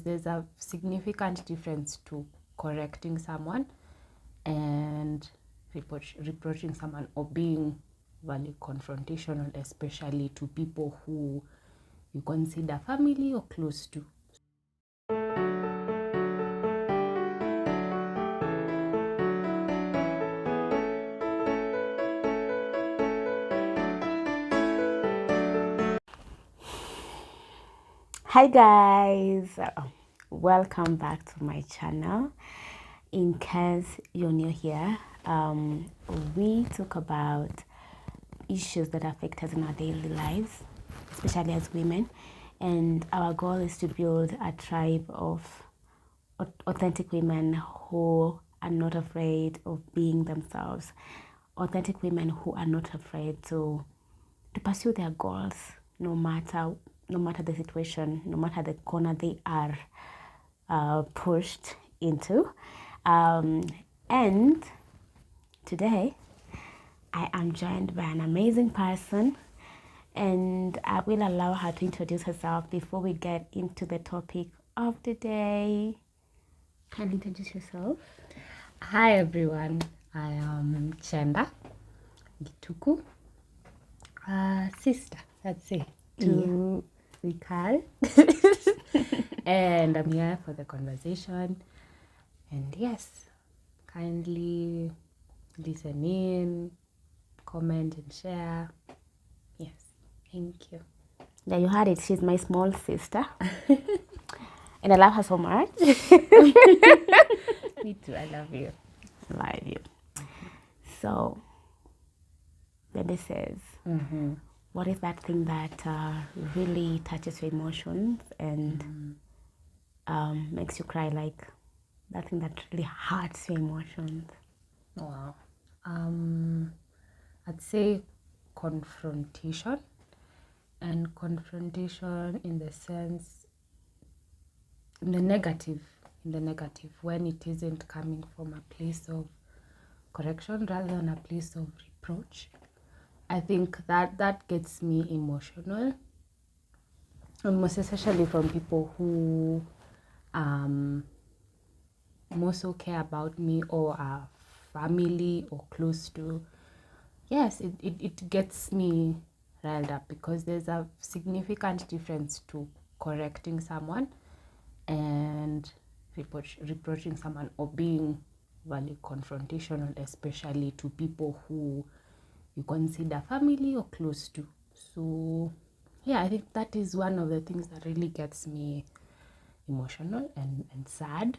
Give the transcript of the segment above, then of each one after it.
because there's a significant difference to correcting someone and reproaching someone or being very confrontational, especially to people who you consider family or close to. Hi guys, welcome back to my channel. In case you're new here, we talk about issues that affect us in our daily lives, especially as women, and our goal is to build a tribe of authentic women who are not afraid of being themselves, authentic women who are not afraid to pursue their goals, no matter the situation, no matter the corner they are pushed into. And today I am joined by an amazing person, and I will allow her to introduce herself before we get into the topic of the day. Can you introduce yourself? Hi everyone, I am Chenda Gituku, sister, let's say, to Rikal. And I'm here for the conversation. And yes, kindly listen in, comment and share. Yes, thank you. Yeah, you heard it. She's my small sister. And I love her so much. Me too, I love you. I love you. So, baby says, what is that thing that really touches your emotions and makes you cry, like that thing that really hurts your emotions? Wow. I'd say confrontation, and confrontation in the sense, in the negative, when it isn't coming from a place of correction rather than a place of reproach. I think that gets me emotional, and most especially from people who more so care about me or are family or close to. Yes, it gets me riled up because there's a significant difference to correcting someone and reproaching someone or being very confrontational, especially to people who you consider family or close to. So yeah, I think that is one of the things that really gets me emotional and sad.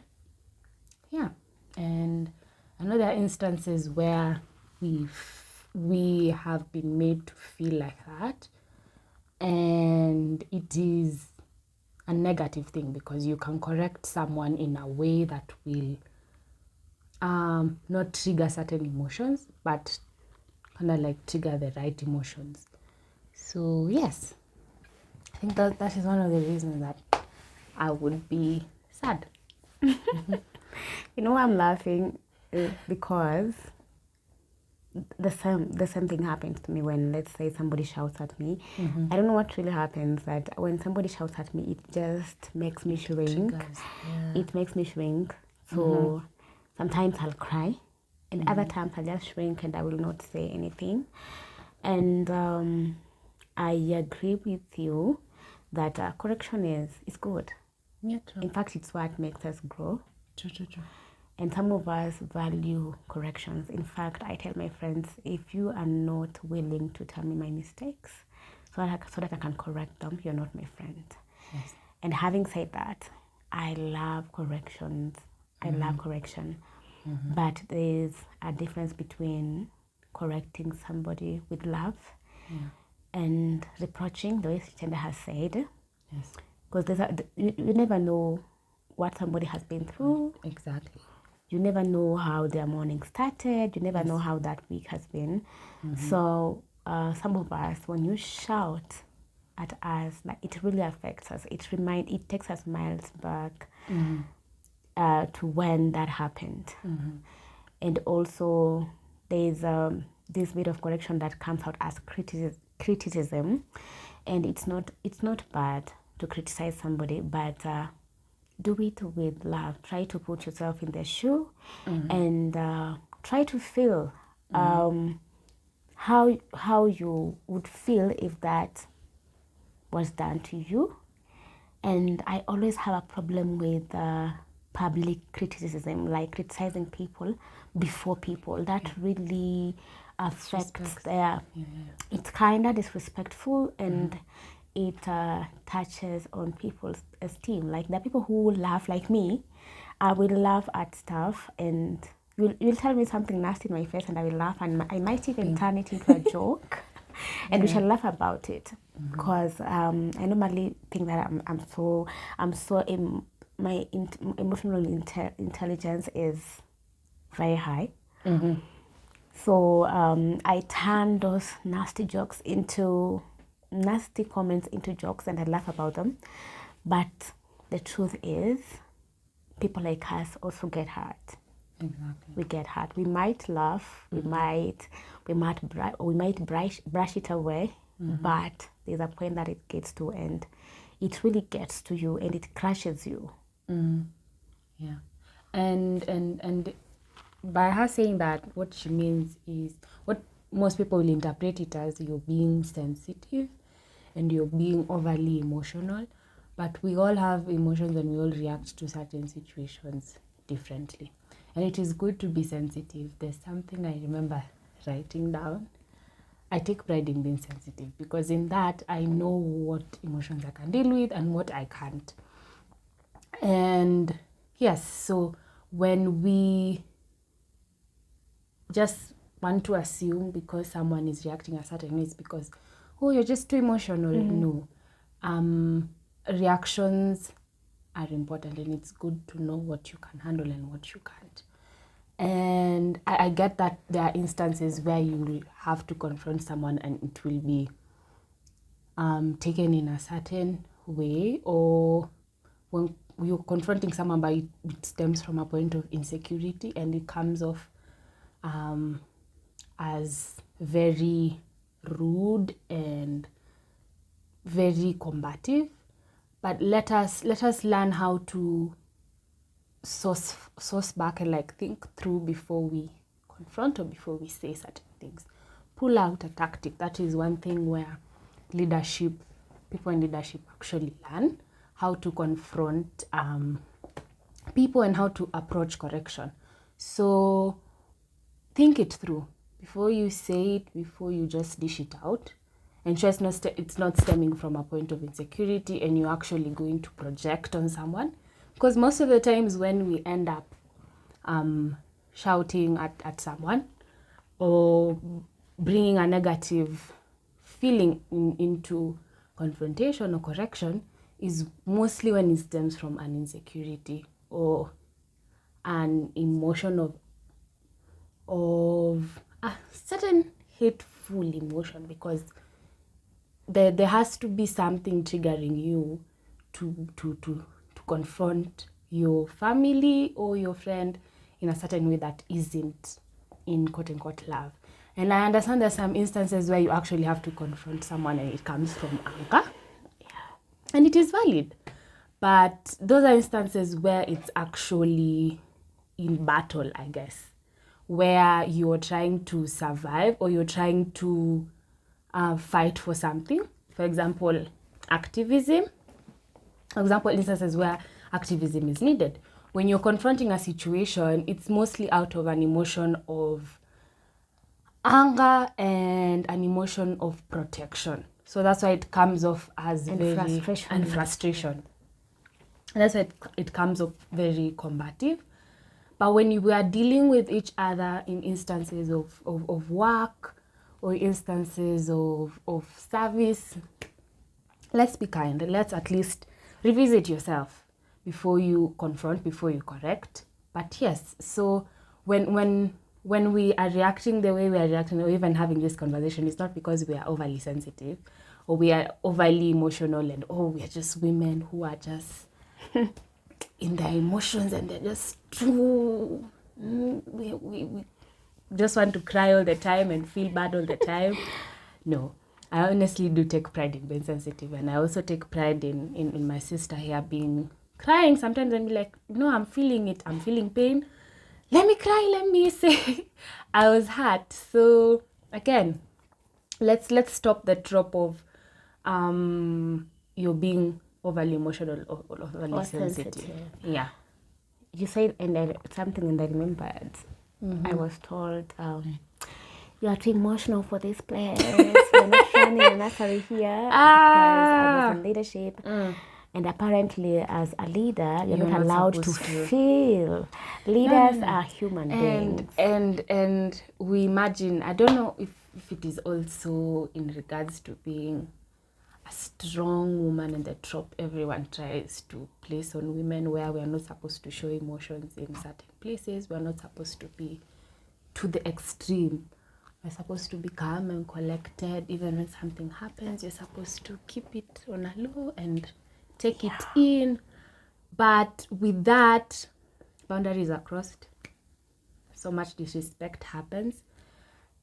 Yeah, and I know there are instances where we have been made to feel like that, and it is a negative thing because you can correct someone in a way that will not trigger certain emotions, but kind of like trigger the right emotions. So yes, I think that is one of the reasons that I would be sad. You know why I'm laughing? Because the same thing happens to me when, let's say, somebody shouts at me. I don't know what really happens, but when somebody shouts at me, it just makes me shrink. It makes me shrink. So sometimes I'll cry, and other times I'll just shrink and I will not say anything. And I agree with you that correction is good. Yeah, true. In fact, it's what makes us grow. True. And some of us value corrections. In fact, I tell my friends, if you are not willing to tell me my mistakes so that I can correct them, you're not my friend. Yes. And having said that, I love corrections. I love correction. But there's a difference between correcting somebody with love and reproaching, the way Chenda has said. Yes. Because you never know what somebody has been through. Exactly. You never know how their morning started. You never know how that week has been. So some of us, when you shout at us, like, it really affects us. It takes us miles back to when that happened. And also there's this bit of correction that comes out as criticism, and it's not bad to criticize somebody, but do it with love. Try to put yourself in their shoe and try to feel how you would feel if that was done to you. And I always have a problem with public criticism, like criticizing people before people. That really affects their. It's kind of disrespectful, and it touches on people's esteem. Like there are people who laugh like me. I will laugh at stuff, and you'll tell me something nasty in my face, and I will laugh, and I might even turn it into a joke. And we shall laugh about it, because I normally think that my emotional intelligence is very high. So I turn those nasty comments into jokes, and I laugh about them. But the truth is, people like us also get hurt. Exactly. We get hurt. We might laugh. We might brush it away. But there's a point that it gets to, and it really gets to you, and it crushes you. Yeah, and by her saying that, what she means is, what most people will interpret it as, you're being sensitive and you're being overly emotional. But we all have emotions, and we all react to certain situations differently. And it is good to be sensitive. There's something I remember writing down. I take pride in being sensitive, because in that I know what emotions I can deal with and what I can't. And yes, so when we just want to assume because someone is reacting a certain way, it's because, oh, you're just too emotional. No. Reactions are important, and it's good to know what you can handle and what you can't. And I get that there are instances where you have to confront someone, and it will be taken in a certain way, or when you're confronting someone, but it stems from a point of insecurity, and it comes off as very rude and very combative. But let us learn how to source back and think through before we confront or before we say certain things. Pull out a tactic. That is one thing where people in leadership actually learn how to confront people and how to approach correction. So think it through before you say it, before you just dish it out. Ensure it's not stemming from a point of insecurity, and you're actually going to project on someone. Because most of the times when we end up shouting at someone or bringing a negative feeling into confrontation or correction, is mostly when it stems from an insecurity or an emotion of a certain hateful emotion, because there has to be something triggering you to confront your family or your friend in a certain way that isn't in quote-unquote love. And I understand there's some instances where you actually have to confront someone and it comes from anger. And it is valid. But those are instances where it's actually in battle, I guess, where you're trying to survive or you're trying to fight for something. For example, activism. For example, instances where activism is needed. When you're confronting a situation, it's mostly out of an emotion of anger and an emotion of protection. So that's why it comes off as frustration. And that's why it comes off very combative. But when we are dealing with each other in instances of work or instances of service, let's be kind. Let's at least revisit yourself before you confront, before you correct. But yes, so when we are reacting the way we are reacting, or even having this conversation, it's not because we are overly sensitive or we are overly emotional and we are just women who are just in their emotions and they're just too we just want to cry all the time and feel bad all the time. No, I honestly do take pride in being sensitive, and I also take pride in my sister here being crying sometimes and be like, no, I'm feeling it. I'm feeling pain. Let me cry. Let me say I was hurt. So again, let's stop the trope of you're being overly emotional or overly Or sensitive. sensitive. Yeah. You said, and something, and I remembered. I was told, you are too emotional for this place. We're not running a nursery here because I was in leadership. And apparently, as a leader, you're not allowed to feel. Leaders are human beings. And we imagine, I don't know if it is also in regards to being a strong woman, and the trope everyone tries to place on women, where we are not supposed to show emotions in certain places. We are not supposed to be to the extreme. We're supposed to be calm and collected. Even when something happens, you're supposed to keep it on a low and take it in. But with that, boundaries are crossed. So much disrespect happens.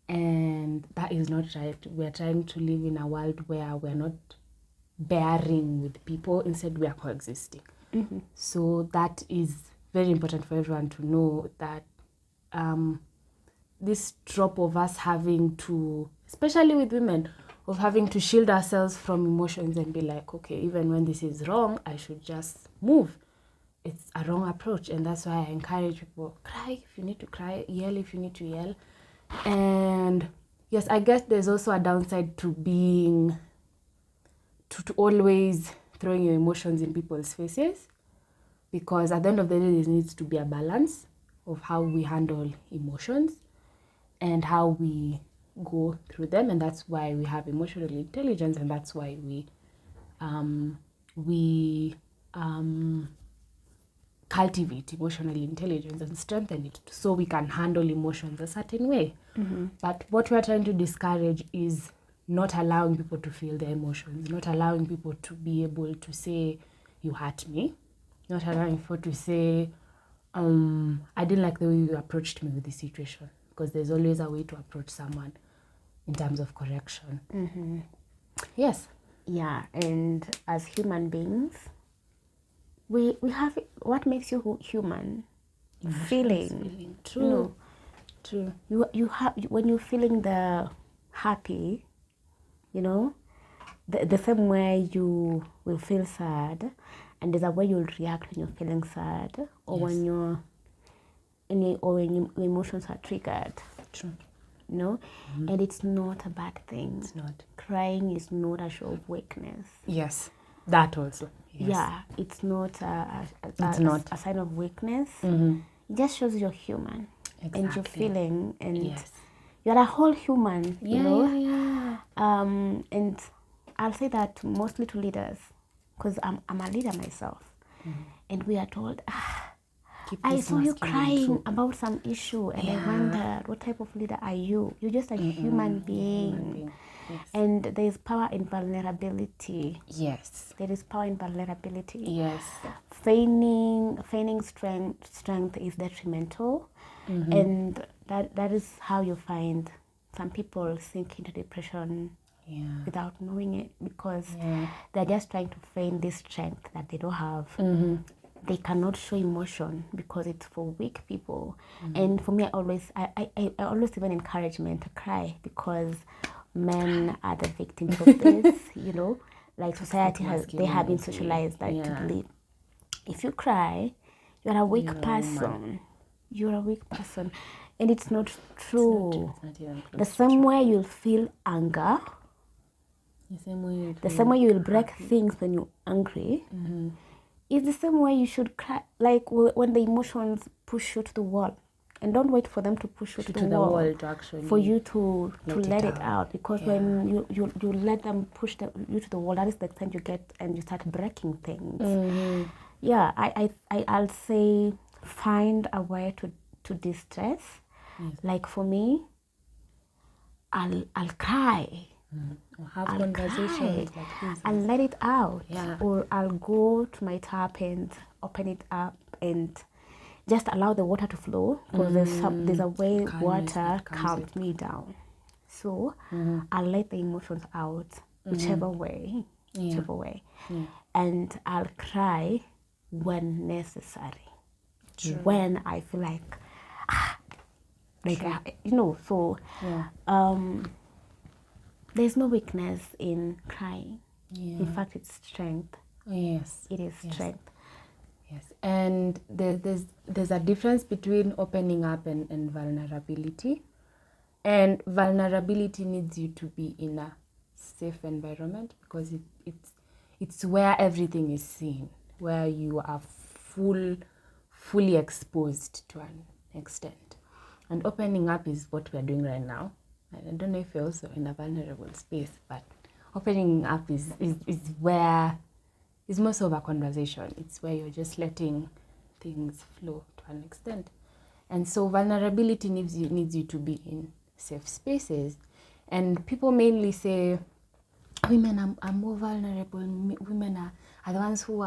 And that is not right. We're trying to live in a world where we're not bearing with people. Instead, we are coexisting. So that is very important for everyone to know, that this trope of us having to, especially with women, of having to shield ourselves from emotions and be like, okay, even when this is wrong, I should just move. It's a wrong approach. And that's why I encourage people, cry if you need to cry, yell if you need to yell. And yes, I guess there's also a downside to being, to always throwing your emotions in people's faces, because at the end of the day, there needs to be a balance of how we handle emotions and how we go through them. And that's why we have emotional intelligence, and that's why we cultivate emotional intelligence and strengthen it, so we can handle emotions a certain way. But what we are trying to discourage is not allowing people to feel their emotions, not allowing people to be able to say, you hurt me, not allowing people to say, I didn't like the way you approached me with this situation, because there's always a way to approach someone in terms of correction. Yes. Yeah, and as human beings, we have, what makes you human? Feeling. True. True. You have, when you're feeling the happy, the same way you will feel sad, and there's a way you'll react when you're feeling sad, or when your emotions are triggered. True. And it's not a bad thing. It's not. Crying is not a show of weakness. Yes, that also. Yes. Yeah, it's not a sign of weakness. It just shows you're human. Exactly. And you're feeling, and you're a whole human, Yeah. And I'll say that mostly to leaders, because I'm a leader myself. And we are told, I saw you crying about some issue, and I wondered, what type of leader are you? You're just a human being. Yes. And there is power in vulnerability. Yes. There is power in vulnerability. Yes. Feigning strength is detrimental. And that is how you find some people sink into depression without knowing it, because they're just trying to feign this strength that they don't have. They cannot show emotion because it's for weak people. And for me, I always even encourage men to cry, because men are the victims of this. Like society they have been socialized to believe, if you cry, you're a weak person. You're a weak person, and it's not true. It's not even close. The same way you'll feel anger, the same way you'll break things when you're angry, is the same way you should cry. Like when the emotions push you to the wall, and don't wait for them to push you to the wall to actually for you to let it out. Because when you let them push you to the wall, that is the time you get and you start breaking things. I'll say, find a way to distress. Like for me, I'll cry. Or have conversations like this. I'll let it out. Or I'll go to my tap and open it up and just allow the water to flow, because there's a way water calms me down. So I'll let the emotions out, whichever way. And I'll cry when necessary. True. When I feel like so there's no weakness in crying. In fact, it's strength. Yes. It is strength. Yes. And there's a difference between opening up and vulnerability. And vulnerability needs you to be in a safe environment, because it's where everything is seen, where you are fully exposed to an extent. And opening up is what we're doing right now. I don't know if you're also in a vulnerable space, but opening up is where it's more so of a conversation. It's where you're just letting things flow to an extent. And so vulnerability needs you to be in safe spaces. And people mainly say women are more vulnerable. Women are the ones who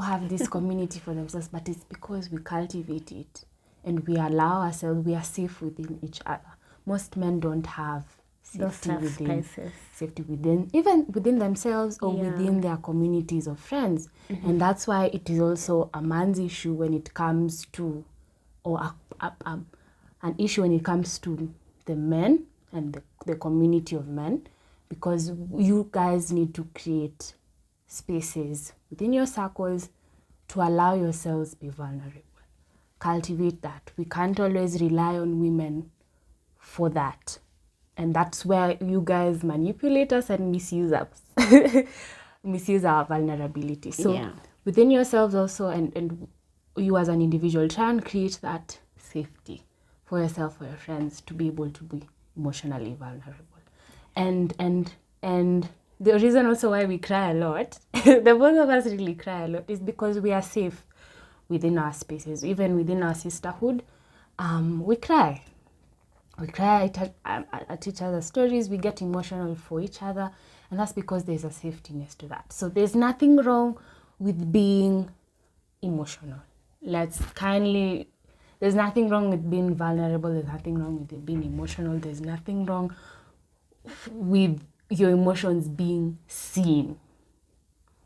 have this community for themselves, but it's because we cultivate it and we allow ourselves, we are safe within each other. Most men don't have safety within, even within themselves or within their communities of friends. And that's why it is also a man's issue when it comes to, or an issue when it comes to the men and the community of men, because you guys need to create spaces within your circles to allow yourselves be vulnerable. Cultivate that. We can't always rely on women for that. And that's where you guys manipulate us and misuse us. Misuse our vulnerability. So within yourselves also, and you as an individual, try and create that safety for yourself, for your friends, to be able to be emotionally vulnerable. And the reason also why we cry a lot, the both of us really cry a lot, is because we are safe within our spaces. Even within our sisterhood, we cry. We cry at each other's stories. We get emotional for each other. And that's because there's a safetyness to that. So there's nothing wrong with being emotional. There's nothing wrong with being vulnerable. There's nothing wrong with being emotional. There's nothing wrong with your emotions being seen.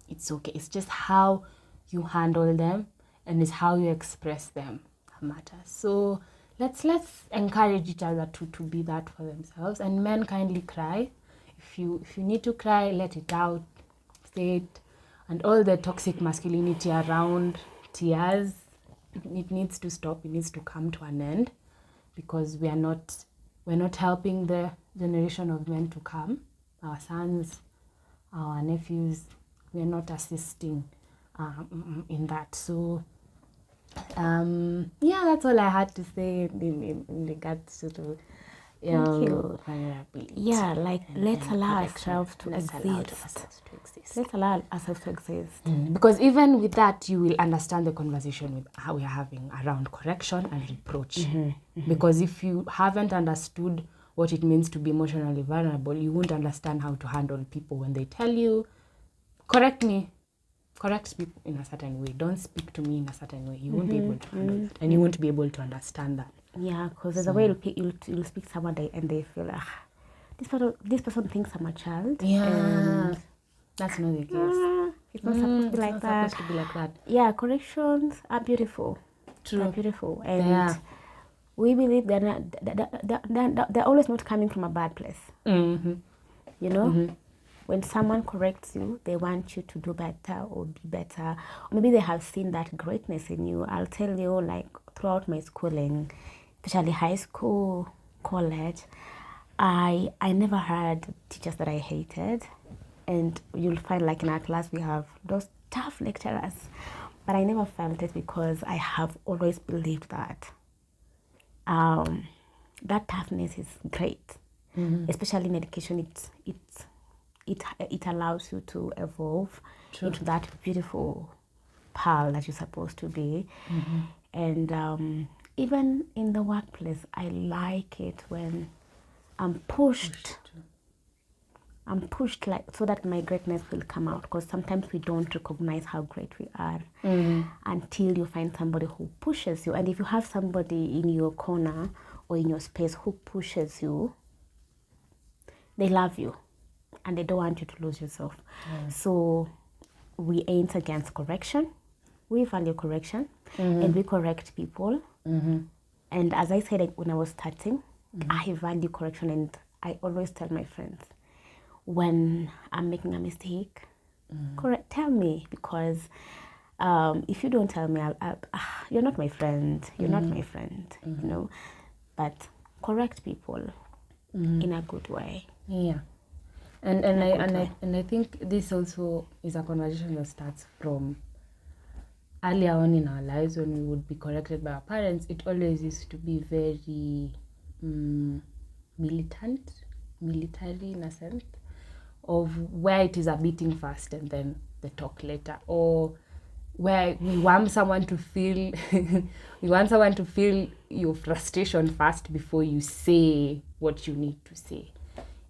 It's okay. It's just how you handle them, and it's how you express them that matters. So let's encourage each other to be that for themselves. And men, kindly cry. If you need to cry, let it out, say it. And all the toxic masculinity around tears, it needs to stop. It needs to come to an end, because we're not helping the generation of men to come. Our sons, our nephews, we're not assisting in that. So that's all I had to say in regards to vulnerability. Yeah, like let's allow ourselves to exist. Let's allow ourselves to exist. Because even with that, you will understand the conversation with how we are having around correction and reproach. Because if you haven't understood what it means to be emotionally vulnerable, you won't understand how to handle people when they tell you, correct me. Correct me in a certain way. Don't speak to me in a certain way. You won't be able to handle that, and you won't be able to understand that. Yeah, because there's a way you'll speak to someone and they feel, this person thinks I'm a child. Yeah, and that's not the case. It's not supposed to be like that. Supposed to be like that. Yeah, corrections are beautiful. True. They're beautiful, and we believe they're always not coming from a bad place. You know. When someone corrects you, they want you to do better or be better. Or maybe they have seen that greatness in you. I'll tell you, like, throughout my schooling, especially high school, college, I never had teachers that I hated. And you'll find, like, in our class, we have those tough lecturers. But I never felt it, because I have always believed that that toughness is great. Especially in education, it allows you to evolve into that beautiful pearl that you're supposed to be. And even in the workplace, I like it when I'm pushed. I'm pushed, like, so that my greatness will come out, because sometimes we don't recognize how great we are until you find somebody who pushes you. And if you have somebody in your corner or in your space who pushes you, they love you. And they don't want you to lose yourself. So we aim against correction. we value correction and we correct people. And as I said, like, when I was starting, I value correction, and I always tell my friends, when I'm making a mistake, tell me, because if you don't tell me, you're not my friend. You're not my friend, you know. But correct people in a good way. Yeah. And I think this also is a conversation that starts from earlier on in our lives when we would be corrected by our parents. It always used to be very military in a sense, of where it is a beating first and then the talk later, or where we want someone to feel your frustration first before you say what you need to say.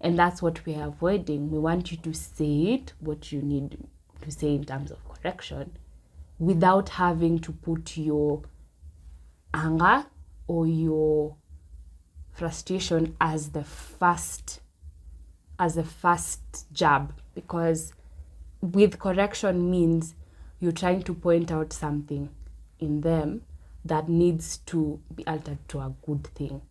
And that's what we're avoiding. We want you to say it, what you need to say in terms of correction, without having to put your anger or your frustration as the first jab. Because with correction means you're trying to point out something in them that needs to be altered to a good thing.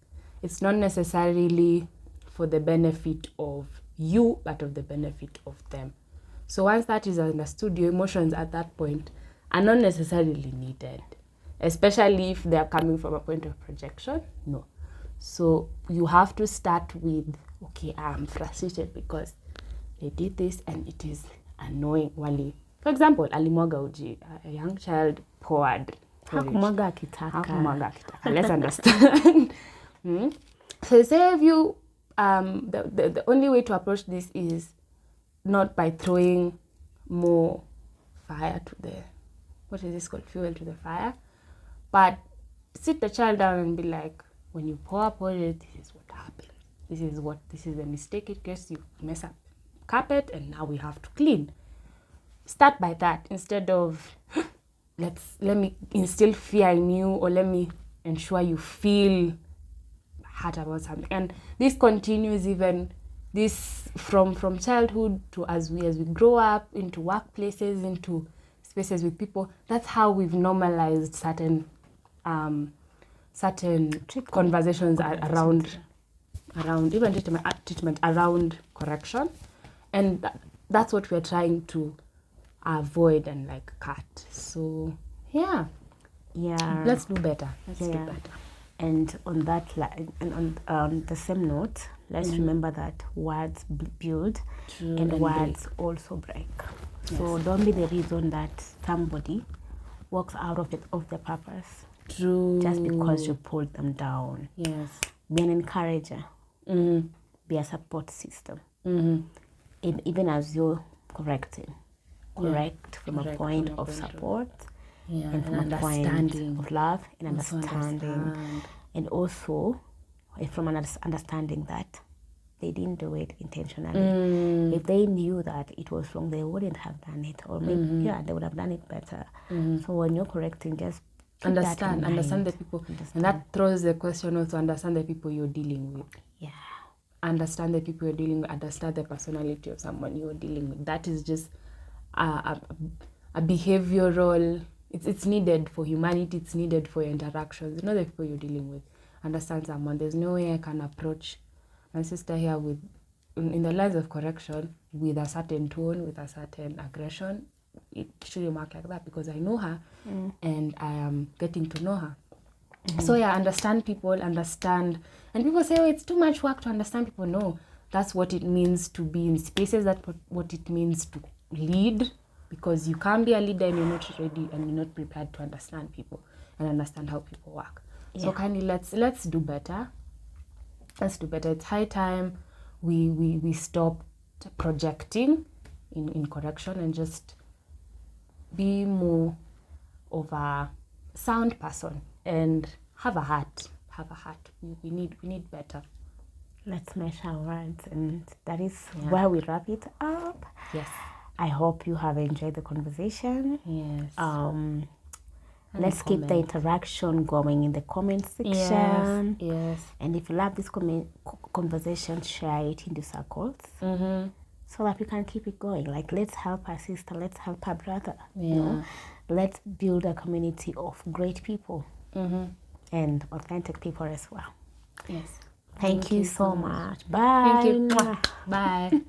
It's not necessarily for the benefit of you, but of the benefit of them. So once that is understood, your emotions at that point are not necessarily needed, especially if they are coming from a point of projection. No. So you have to start with, okay, I'm frustrated because they did this and it is annoying. Wali, for example, alimwaga uji, a young child poured. Hakumwaga akitaka. Let's understand. So say if you the only way to approach this is not by throwing more fire to the, what is this called, fuel to the fire, but sit the child down and be like, when you pour it, this is what happens. This is the mistake it gets. You mess up carpet and now we have to clean. Start by that instead of let me instill fear in you, or let me ensure you feel hurt about something. And this continues even this from childhood to as we grow up into workplaces, into spaces with people. That's how we've normalized certain conversations around even treatment around correction, and that's what we're trying to avoid and like cut. So yeah, let's do better. Let's do better. And on that and on the same note, let's remember that words build and words also break. So don't be the reason that somebody walks out of their purpose. True. Just because you pulled them down. Yes. Be an encourager. Be a support system. And even as you're correcting, correct from a point of support, and from a point of love and understanding. And also from an understanding that they didn't do it intentionally. If they knew that it was wrong, they wouldn't have done it, or maybe they would have done it better. So when you're correcting, just understand the people. And that throws the question also, understand the people you're dealing with. Yeah. Understand the people you're dealing with, understand the personality of someone you're dealing with. That is just a behavioral, it's needed for humanity, it's needed for your interactions. You know the people you're dealing with. Understand someone. There's no way I can approach my sister here with, in the lines of correction, with a certain tone, with a certain aggression. It shouldn't work like that, because I know her and I am getting to know her. So yeah, understand people, understand. And people say, oh, it's too much work to understand people. No, that's what it means to be in spaces, that's what it means to lead, because you can't be a leader and you're not ready and you're not prepared to understand people and understand how people work. So kindly, let's do better. Let's do better. It's high time we stop projecting in correction and just be more of a sound person and have a heart. We need better. Let's measure our words, and that is where we wrap it up. Yes. I hope you have enjoyed the conversation. Yes. Let's keep the interaction going in the comment section. Yes. And if you love this conversation, share it into circles so that we can keep it going. Like, let's help our sister, let's help our brother. You know, let's build a community of great people and authentic people as well. Yes. Thank you so much. Bye. Thank you. Bye.